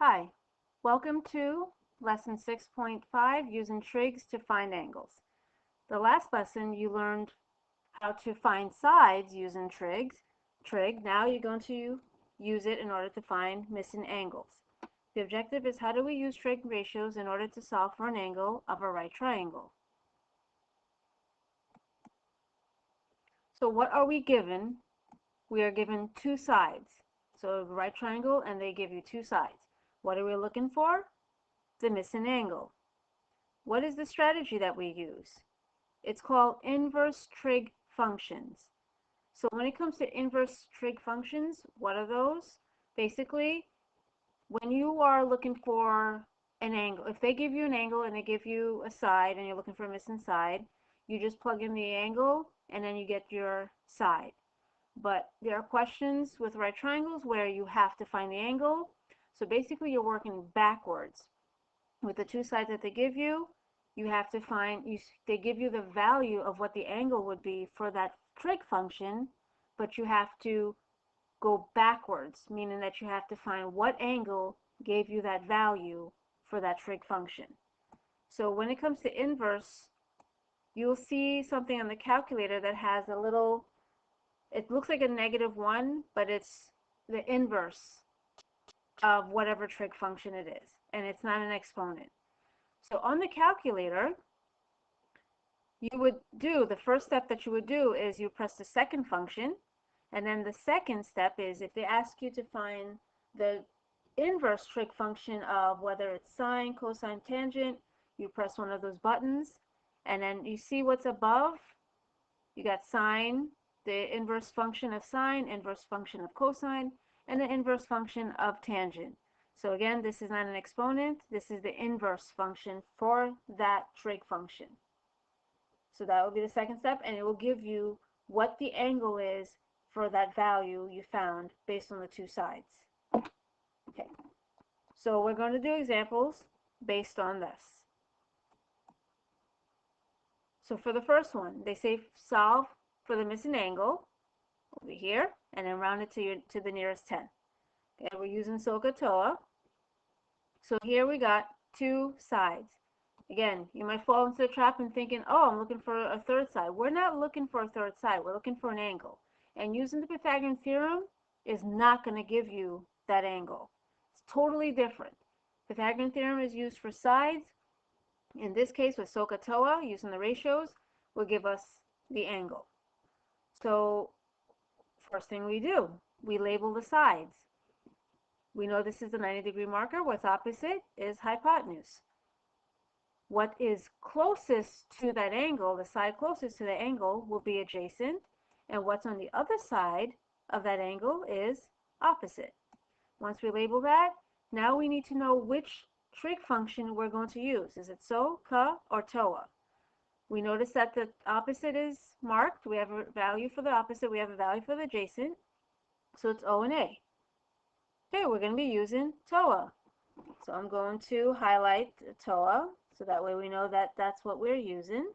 Hi, welcome to lesson 6.5, using trigs to find angles. The last lesson you learned how to find sides using trig. Now you're going to use it in order to find missing angles. The objective is, how do we use trig ratios in order to solve for an angle of a right triangle? So what are we given? We are given two sides. So a right triangle, and they give you two sides. What are we looking for? The missing angle. What is the strategy that we use? It's called inverse trig functions. So when it comes to inverse trig functions, what are those? Basically, when you are looking for an angle, if they give you an angle and they give you a side and you're looking for a missing side, you just plug in the angle and then you get your side. But there are questions with right triangles where you have to find the angle. So basically you're working backwards. With the two sides that they give you, you have to find, they give you the value of what the angle would be for that trig function, but you have to go backwards, meaning that you have to find what angle gave you that value for that trig function. So when it comes to inverse, you'll see something on the calculator that has a little, it looks like a -1, but it's the inverse of whatever trig function it is, and it's not an exponent. So on the calculator, you would do, the first step that you would do is you press the second function, and then the second step is, if they ask you to find the inverse trig function of whether it's sine, cosine, tangent, you press one of those buttons, and then you see what's above. You got sine, the inverse function of sine, inverse function of cosine, and the inverse function of tangent. So again, this is not an exponent, this is the inverse function for that trig function. So that will be the second step, and it will give you what the angle is for that value you found based on the two sides. Okay, so we're going to do examples based on this. So for the first one, they say solve for the missing angle over here, and then round it to the nearest 10. Okay, we're using SOHCAHTOA. So here we got two sides. Again, you might fall into the trap and thinking, oh, I'm looking for a third side. We're not looking for a third side. We're looking for an angle. And using the Pythagorean theorem is not going to give you that angle. It's totally different. Pythagorean theorem is used for sides. In this case, with SOHCAHTOA, using the ratios, will give us the angle. So first thing we do, we label the sides. We know this is the 90-degree marker. What's opposite is hypotenuse. What is closest to that angle, the side closest to the angle, will be adjacent, and what's on the other side of that angle is opposite. Once we label that, now we need to know which trig function we're going to use. Is it SO, CA, or TOA? We notice that the opposite is marked. We have a value for the opposite. We have a value for the adjacent. So it's O and A. Okay, we're going to be using TOA. So I'm going to highlight TOA, so that way we know that that's what we're using.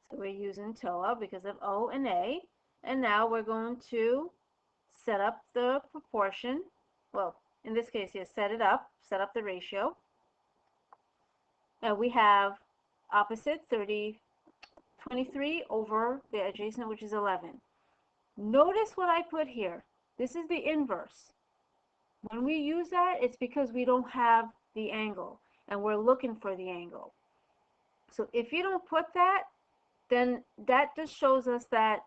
So we're using TOA because of O and A. And now we're going to set up the proportion. Well, in this case, yes, set up the ratio. And we have opposite 23 over the adjacent, which is 11. Notice what I put here. This is the inverse. When we use that, it's because we don't have the angle, and we're looking for the angle. So if you don't put that, then that just shows us that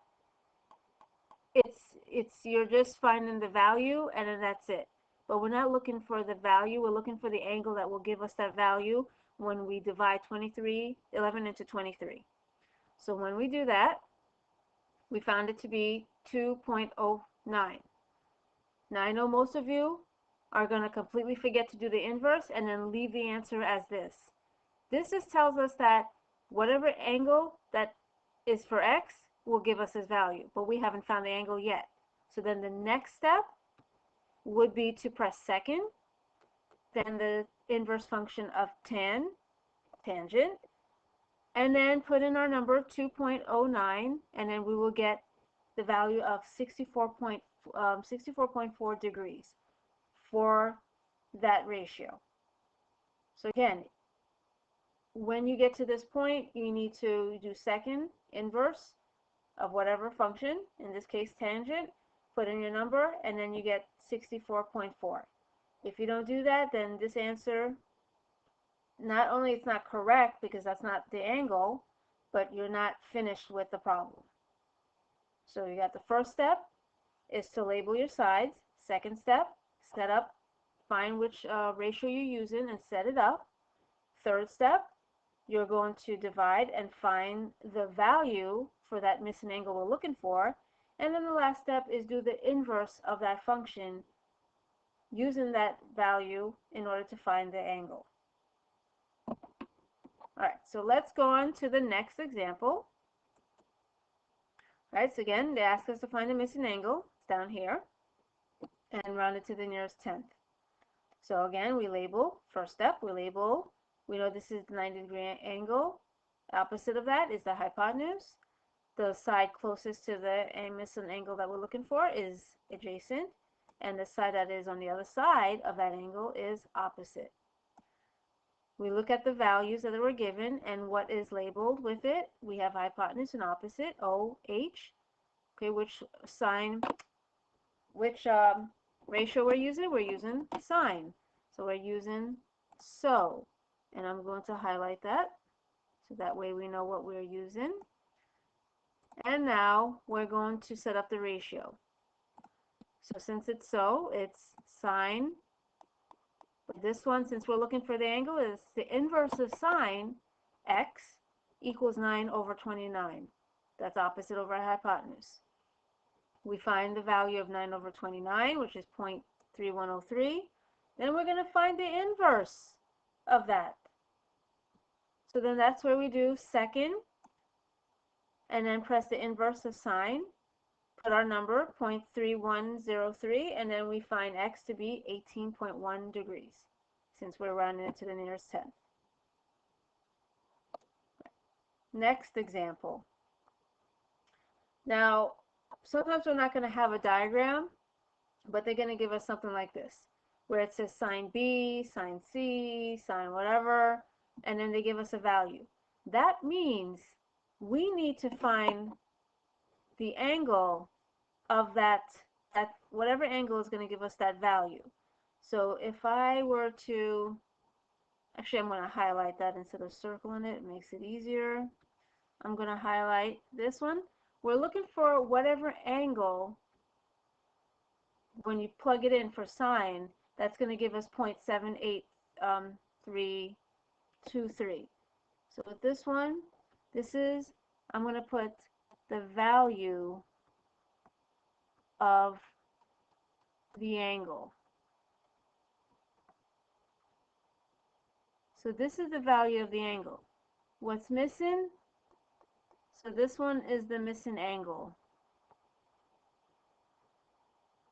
you're just finding the value, and then that's it. But we're not looking for the value. We're looking for the angle that will give us that value when we divide 11 into 23. So when we do that, we found it to be 2.09. Now I know most of you are going to completely forget to do the inverse and then leave the answer as this. This just tells us that whatever angle that is for x will give us this value, but we haven't found the angle yet. So then the next step would be to press second, then the inverse function of tangent, and then put in our number 2.09, and then we will get the value of 64.4 degrees for that ratio. So again, when you get to this point, you need to do second inverse of whatever function, in this case tangent, put in your number, and then you get 64.4. If you don't do that, then this answer, not only it's not correct because that's not the angle, but you're not finished with the problem. So you got the first step is to label your sides. Second step, set up, find which ratio you're using and set it up. Third step, you're going to divide and find the value for that missing angle we're looking for. And then the last step is do the inverse of that function using that value in order to find the angle. Alright, so let's go on to the next example. Alright, so again, they ask us to find the missing angle. It's down here. And round it to the nearest tenth. So again, we label, first step, we label, we know this is the 90-degree angle. Opposite of that is the hypotenuse. The side closest to the missing angle that we're looking for is adjacent. And the side that is on the other side of that angle is opposite. We look at the values that were given and what is labeled with it. We have hypotenuse and opposite, OH. Okay, which ratio we're using? We're using sine. So we're using so. And I'm going to highlight that so that way we know what we're using. And now we're going to set up the ratio. So since it's so, it's sine. But this one, since we're looking for the angle, is the inverse of sine x equals 9 over 29. That's opposite over hypotenuse. We find the value of 9 over 29, which is 0.3103. Then we're going to find the inverse of that. So then that's where we do second, and then press the inverse of sine, put our number, 0.3103, and then we find x to be 18.1 degrees, since we're rounding it to the nearest tenth. Next example. Now, sometimes we're not going to have a diagram, but they're going to give us something like this, where it says sine B, sine C, sine whatever, and then they give us a value. That means we need to find the angle of that whatever angle is going to give us that value. So if I were to, actually I'm going to highlight that instead of circling it, it makes it easier. I'm going to highlight this one. We're looking for whatever angle, when you plug it in for sine, that's going to give us 0.78323. So with this one, I'm going to put the value of the angle. So this is the value of the angle. What's missing? So this one is the missing angle.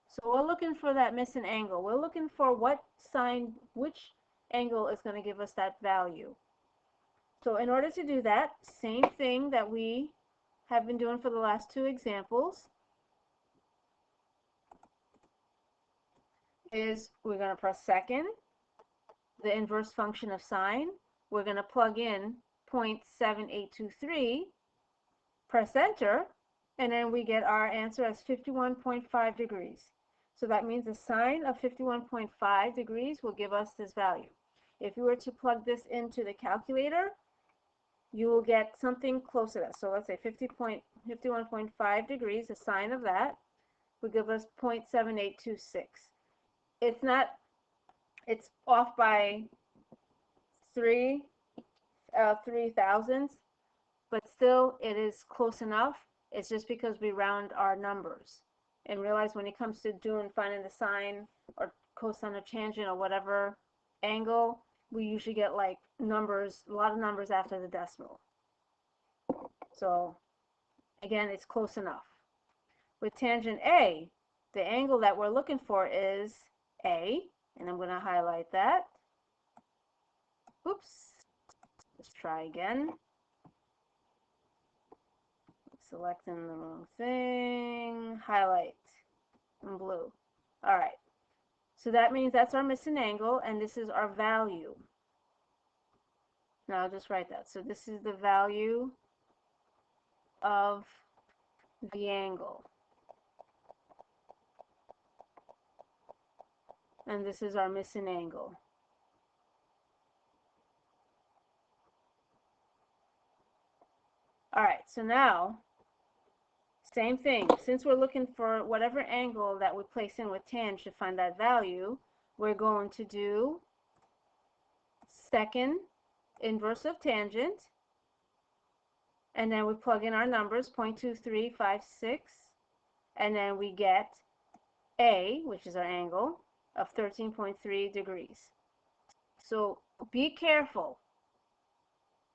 So we're looking for that missing angle. We're looking for which angle is going to give us that value. So in order to do that, same thing that we have been doing for the last two examples, is we're going to press second, the inverse function of sine. We're going to plug in 0.7823, press enter, and then we get our answer as 51.5 degrees. So that means the sine of 51.5 degrees will give us this value. If you were to plug this into the calculator, you will get something close to that. So let's say 51.5 degrees, the sine of that will give us 0.7826. It's off by 3 thousandths, but still it is close enough. It's just because we round our numbers. And realize when it comes to finding the sine or cosine or tangent or whatever angle, we usually get like numbers, a lot of numbers after the decimal. So again, it's close enough. With tangent A, the angle that we're looking for is A, and I'm going to highlight that. Oops. Let's try again. Selecting the wrong thing. Highlight in blue. All right. So that means that's our missing angle, and this is our value. Now I'll just write that. So this is the value of the angle. And this is our missing angle. All right, so now, same thing. Since we're looking for whatever angle that we place in with tangent to find that value, we're going to do second inverse of tangent, and then we plug in our numbers, 0.2356, and then we get A, which is our angle, of 13.3 degrees. So be careful,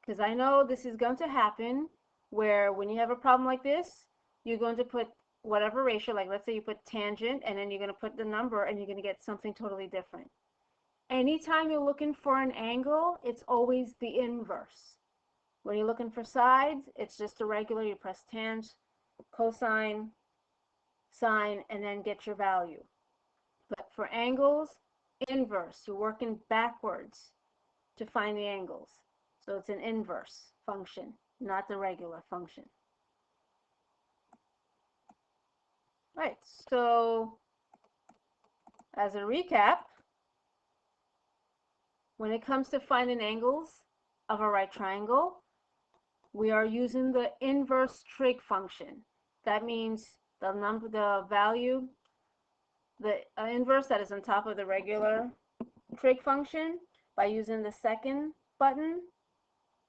because I know this is going to happen where when you have a problem like this, you're going to put whatever ratio, like let's say you put tangent, and then you're going to put the number, and you're going to get something totally different. Anytime you're looking for an angle, it's always the inverse. When you're looking for sides, it's just a regular, you press tangent, cosine, sine, and then get your value. But for angles, inverse, you're working backwards to find the angles. So it's an inverse function, not the regular function. Right, so as a recap, when it comes to finding angles of a right triangle, we are using the inverse trig function. That means the value, the inverse that is on top of the regular trig function, by using the second button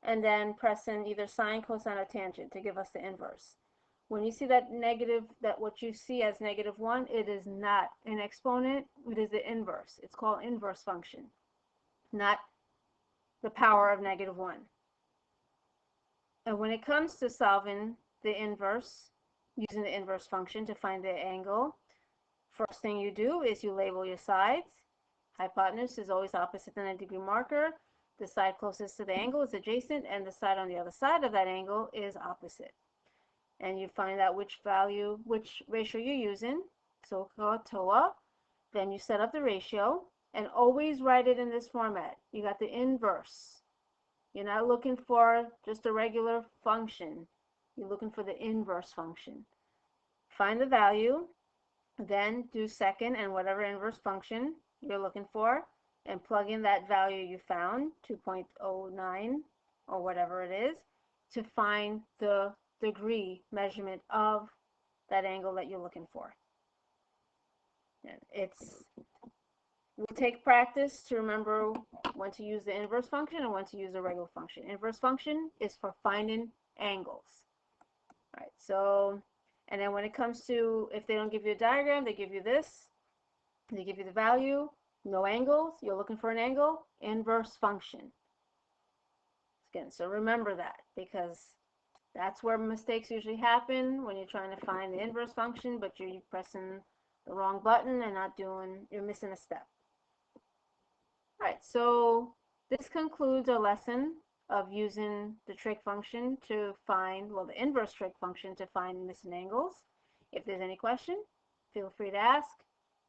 and then pressing either sine, cosine, or tangent to give us the inverse. When you see that negative, that what you see as -1, it is not an exponent, it is the inverse. It's called inverse function, not the power of -1. And when it comes to solving the inverse, using the inverse function to find the angle, first thing you do is you label your sides. Hypotenuse is always opposite the 90-degree marker. The side closest to the angle is adjacent, and the side on the other side of that angle is opposite. And you find out which ratio you're using, so-called TOA. Then you set up the ratio, and always write it in this format. You got the inverse. You're not looking for just a regular function. You're looking for the inverse function. Find the value, then do second and whatever inverse function you're looking for, and plug in that value you found, 2.09 or whatever it is, to find the degree measurement of that angle that you're looking for. It will take practice to remember when to use the inverse function and when to use the regular function. Inverse function is for finding angles. All right, so, and then when it comes to, if they don't give you a diagram, they give you this. They give you the value, no angles, you're looking for an angle, inverse function. Again, so remember that, because that's where mistakes usually happen, when you're trying to find the inverse function, but you're pressing the wrong button and not doing, you're missing a step. All right, so this concludes our lesson of using the trig function to find, well, the inverse trig function to find missing angles. If there's any question, feel free to ask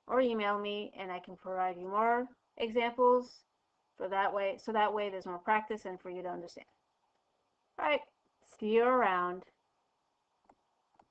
or email me, and I can provide you more examples for that way, so that way there's more practice and for you to understand. All right, see you around.